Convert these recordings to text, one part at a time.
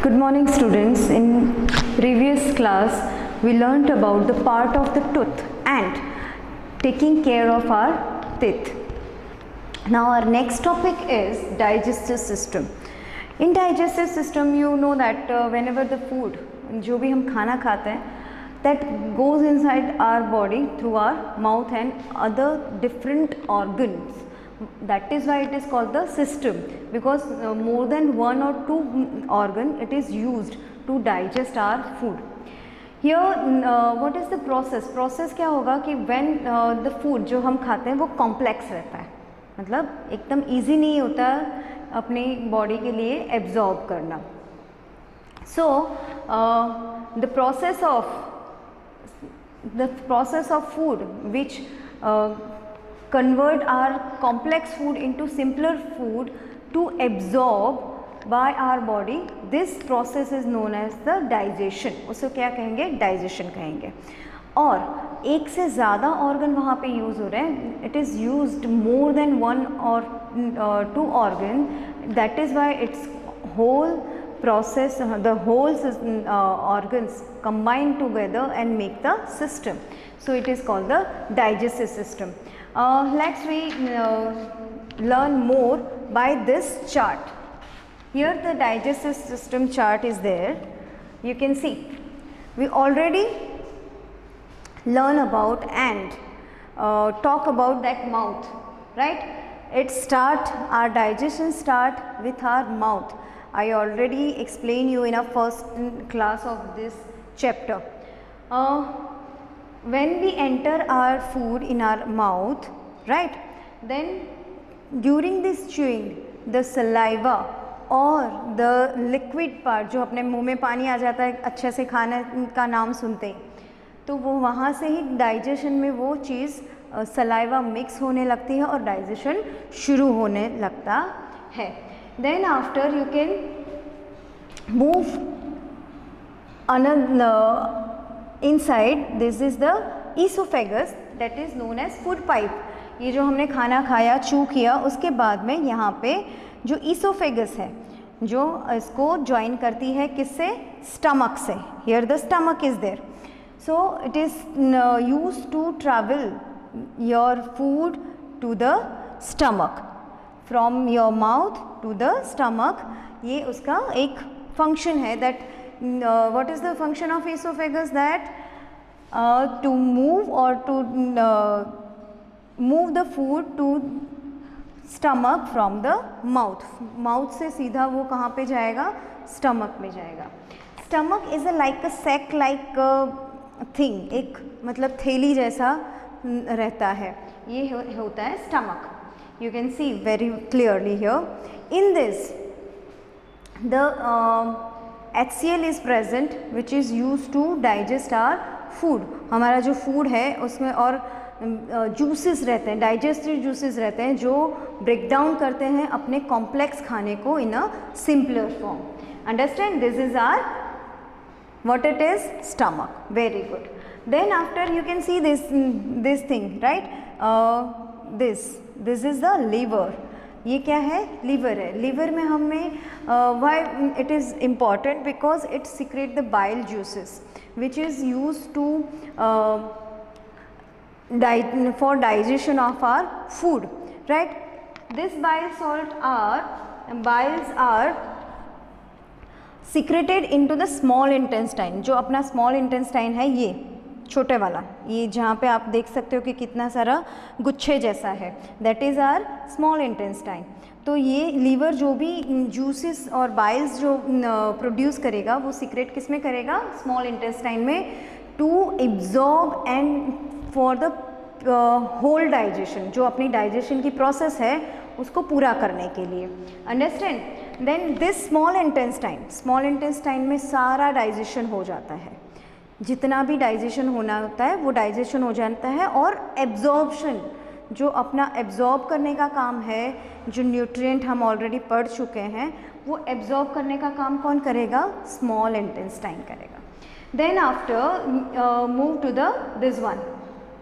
Good morning students. In previous class we learnt about the part of the tooth and taking care of our teeth. Now our next topic is digestive system. In digestive system you know that whenever the food जो भी हम खाना खाते हैं that goes inside our body through our mouth and other different organs. That is why it is called the system, because more than one or two organ it is used to digest our food. Here what is the process क्या होगा कि when the food जो हम खाते हैं वो complex रहता है, मतलब एकदम easy नहीं होता अपनी body के लिए absorb करना. So the process of food which convert our complex food into simpler food to absorb by our body, this process is known as the digestion. उसे क्या कहेंगे? digestion कहेंगे. और एक से ज़्यादा organ वहाँ पे use हो रहे हैं, it is used more than one or two organ, that is why its whole process, the whole organs combine together and make the system. So it is called the digestive system. Let's learn more by this chart. Here the digestive system chart is there. You can see we already learn about and talk about that mouth, right? Our digestion start with our mouth. I already explained you in our first class of this chapter. When we enter our food in our mouth, right, then during this chewing the saliva और the liquid part जो अपने मुंह में पानी आ जाता है अच्छे से खाने का नाम सुनते ही, तो वो वहाँ से ही डाइजेशन में वो चीज़ सलाइवा मिक्स होने लगती है और डाइजेशन शुरू होने लगता है. Then after you can move another inside. This is the esophagus, that is known as food pipe. ये जो हमने खाना खाया, चू किया, उसके बाद में यहाँ पे जो esophagus है जो इसको ज्वाइन करती है किससे? स्टमक से. Here the stomach is there. So it is used to travel your food to the stomach, from your mouth to the stomach. ये उसका एक function है. that what is the function of esophagus? That to move or to move the food to stomach from the mouth. Mouth से सीधा वो कहाँ पे जाएगा? Stomach में जाएगा. Stomach is a like a sack like thing, एक मतलब थैली जैसा रहता है. ये होता है stomach. You can see very clearly here. In this the HCl is present which is used to digest our food. हमारा जो food है उसमें और juices रहते हैं, digestive juices रहते हैं जो break down करते हैं अपने complex खाने को in a simpler form. Understand? This is our what it is? Stomach. Very good. Then after you can see this thing, right? This is the liver. ये क्या है? लीवर है. लीवर में हमें why it is important? Because it secrete the bile juices which is used to for digestion of our food, right? This biles are secreted into the small intestine. जो अपना small intestine है ये छोटे वाला, ये जहाँ पे आप देख सकते हो कि कितना सारा गुच्छे जैसा है, that is our small intestine. तो ये लीवर जो भी जूसेस और बाइल्स जो प्रोड्यूस करेगा वो सीक्रेट किस में करेगा? स्मॉल इंटेस्टाइन में, to absorb and for the whole digestion, जो अपनी डाइजेशन की प्रोसेस है उसको पूरा करने के लिए. Understand? Then this small intestine में सारा डाइजेशन हो जाता है, जितना भी डाइजेशन होना होता है वो डाइजेशन हो जाता है. और एब्जॉर्प्शन, जो अपना एब्जॉर्ब करने का काम है, जो न्यूट्रिएंट हम ऑलरेडी पढ़ चुके हैं, वो एब्जॉर्ब करने का काम कौन करेगा? स्मॉल इंटेस्टाइन करेगा. Then after move to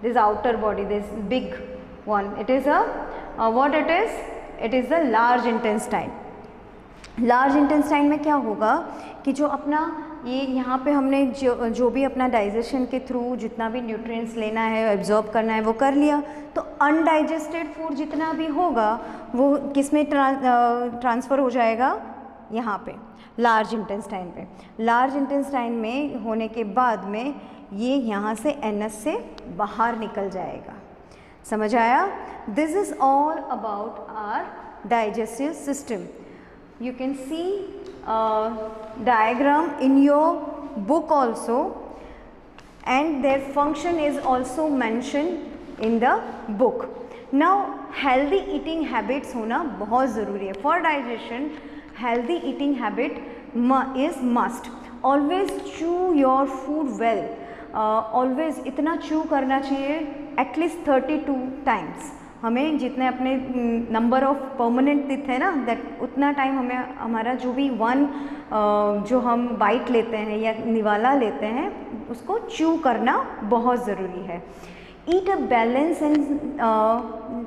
this outer body, this big one, it is a what it is? It is the large intestine. Large intestine में क्या होगा कि जो अपना ये यहाँ पे हमने जो भी अपना डाइजेशन के थ्रू जितना भी न्यूट्रिएंट्स लेना है, एब्जॉर्ब करना है, वो कर लिया। तो अनडाइजेस्टेड फूड जितना भी होगा वो किस में ट्रांसफ़र हो जाएगा, यहाँ पे लार्ज इंटेस्टाइन पे। लार्ज इंटेस्टाइन में होने के बाद में ये यहाँ से एनस से बाहर निकल जाएगा। समझ आया? This is all about our digestive system. You can see diagram in your book also, and their function is also mentioned in the book. Now healthy eating habits होना बहुत ज़रूरी है for digestion. Healthy eating habit is must. Always chew your food well. Always इतना chew करना चाहिए at least 32 times. हमें जितने अपने नंबर ऑफ परमानेंट टीथ है ना, दैट उतना टाइम हमें हमारा जो भी जो हम बाइट लेते हैं या निवाला लेते हैं उसको च्यू करना बहुत ज़रूरी है। Eat a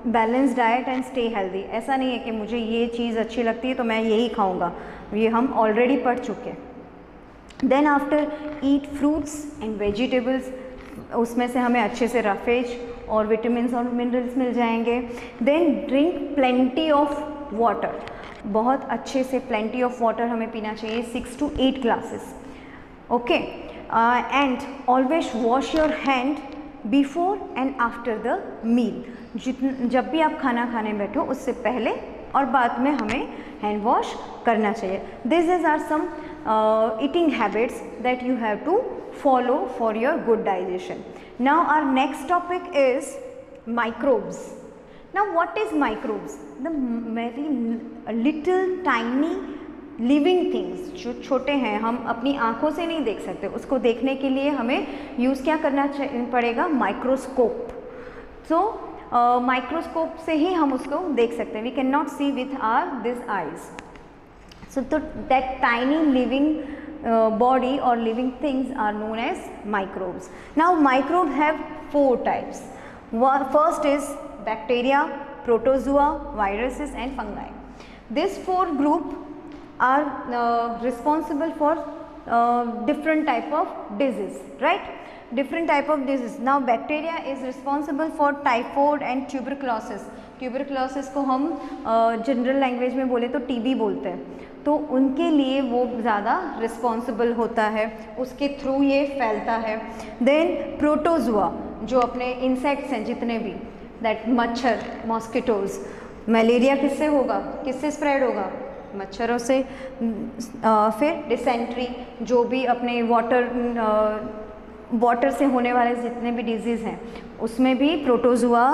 balance diet and stay healthy. ऐसा नहीं है कि मुझे ये चीज़ अच्छी लगती है तो मैं यही खाऊंगा, ये हम ऑलरेडी पढ़ चुके हैं। Then after eat fruits and vegetables, उसमें से हमें अच्छे से रफेज और विटामिन्स और मिनरल्स मिल जाएंगे। Then drink plenty of water, बहुत अच्छे से प्लेंटी ऑफ वाटर हमें पीना चाहिए, 6 to 8 glasses. Okay, and always wash your hand before and after the meal. जब भी आप खाना खाने बैठो उससे पहले और बाद में हमें हैंड वॉश करना चाहिए। This is are some eating habits that you have to follow for your good digestion. Now our next topic is microbes. Now what is microbes? The very little tiny living things जो छोटे हैं, हम अपनी आँखों से नहीं देख सकते, उसको देखने के लिए हमें यूज़ क्या करना पड़ेगा, माइक्रोस्कोप। सो माइक्रोस्कोप से ही हम उसको देख सकते हैं। We can not see with our this eyes. So that tiny living body or living things are known as microbes. Now microbes have 4 types. First is bacteria, protozoa, viruses and fungi. These 4 group are responsible for different type of disease, right? Different type of disease. Now bacteria is responsible for typhoid and tuberculosis. Tuberculosis को हम general language में बोले तो TB बोलते हैं, तो उनके लिए वो ज़्यादा रिस्पॉन्सिबल होता है, उसके थ्रू ये फैलता है। देन प्रोटोजुआ, जो अपने इंसेक्ट्स हैं जितने भी, दैट मच्छर, मॉस्किटोज़। मलेरिया किससे होगा, किससे स्प्रेड होगा, मच्छरों से। फिर डिसेंट्री, जो भी अपने वाटर से होने वाले जितने भी डिजीज़ हैं उसमें भी प्रोटोजुआ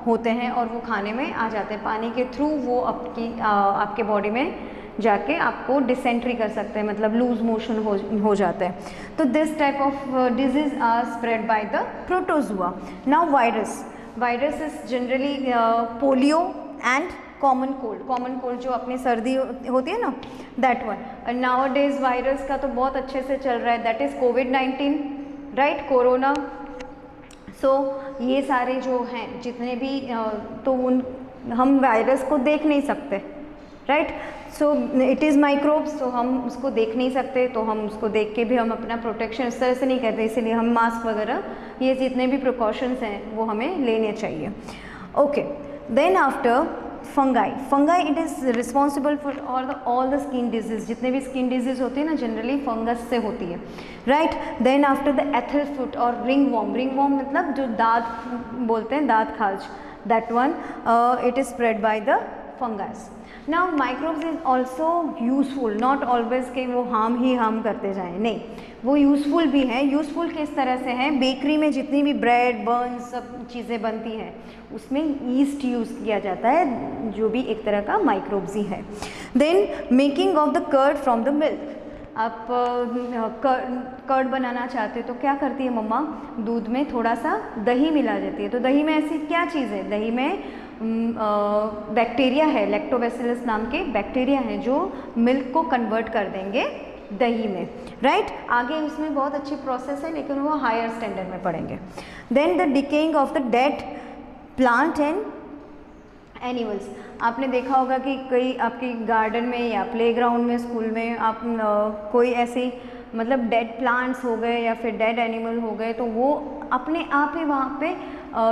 होते हैं और वो खाने में आ जाते हैं। पानी के थ्रू वो आपके बॉडी में जाके आपको डिसेंट्री कर सकते हैं, मतलब लूज मोशन हो जाता है। तो this type of disease are spread by the protozoa. Now virus is generally polio and common cold जो अपनी सर्दी होती है ना, that one. Now days virus का तो बहुत अच्छे से चल रहा है, दैट इज़ कोविड-19, राइट, कोरोना। सो ये सारे जो हैं जितने भी तो हम वायरस को देख नहीं सकते, right. So it is microbes, तो हम उसको देख नहीं सकते, तो हम उसको देख के भी हम अपना प्रोटेक्शन इस तरह से नहीं करते, इसीलिए हम मास्क वगैरह ये जितने भी प्रिकॉशंस हैं वो हमें लेने चाहिए। Okay, then after fungi it is responsible for all the skin disease. जितने भी स्किन डिजीज़ होती है ना जनरली फंगस से होती है, right. Then after the athlete's foot और रिंग वॉर्म मतलब जो दांत बोलते हैं, दांत खाज, that one it is spread by the fungus. Now microbes is also useful, not always के वो हार्म करते जाएं, नहीं, वो यूज़फुल भी हैं। यूज़फुल किस तरह से हैं, बेकरी में जितनी भी ब्रेड बन सब चीज़ें बनती हैं उसमें ईस्ट यूज़ किया जाता है, जो भी एक तरह का माइक्रोब्स ही है। Then making of the curd from the milk. आप कर्ड बनाना चाहते हो तो क्या करती है मम्मा, दूध में थोड़ा सा दही मिला देती है। तो दही में ऐसी क्या चीज़ है, दही में बैक्टीरिया है, लैक्टोबैसिलस नाम के बैक्टीरिया हैं जो मिल्क को कन्वर्ट कर देंगे दही में, राइट। आगे उसमें बहुत अच्छी प्रोसेस है लेकिन वो हायर स्टैंडर्ड में पढ़ेंगे। Then the decaying of the dead plant and animals. आपने देखा होगा कि कई आपके गार्डन में या प्लेग्राउंड में, स्कूल में आप कोई ऐसे मतलब डेड प्लांट्स हो गए या फिर डेड एनिमल हो गए तो वो अपने आप ही वहाँ पे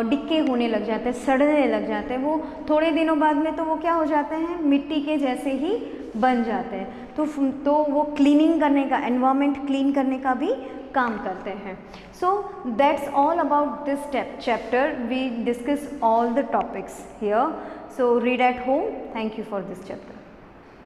डिक्के होने लग जाते हैं, सड़ने लग जाते हैं। वो थोड़े दिनों बाद में तो वो क्या हो जाते हैं, मिट्टी के जैसे ही बन जाते हैं। तो वो क्लीनिंग करने का, एनवायरनमेंट क्लीन करने का भी काम करते हैं। So that's all about this chapter. We discuss all the topics here. So read at home. Thank you for this chapter.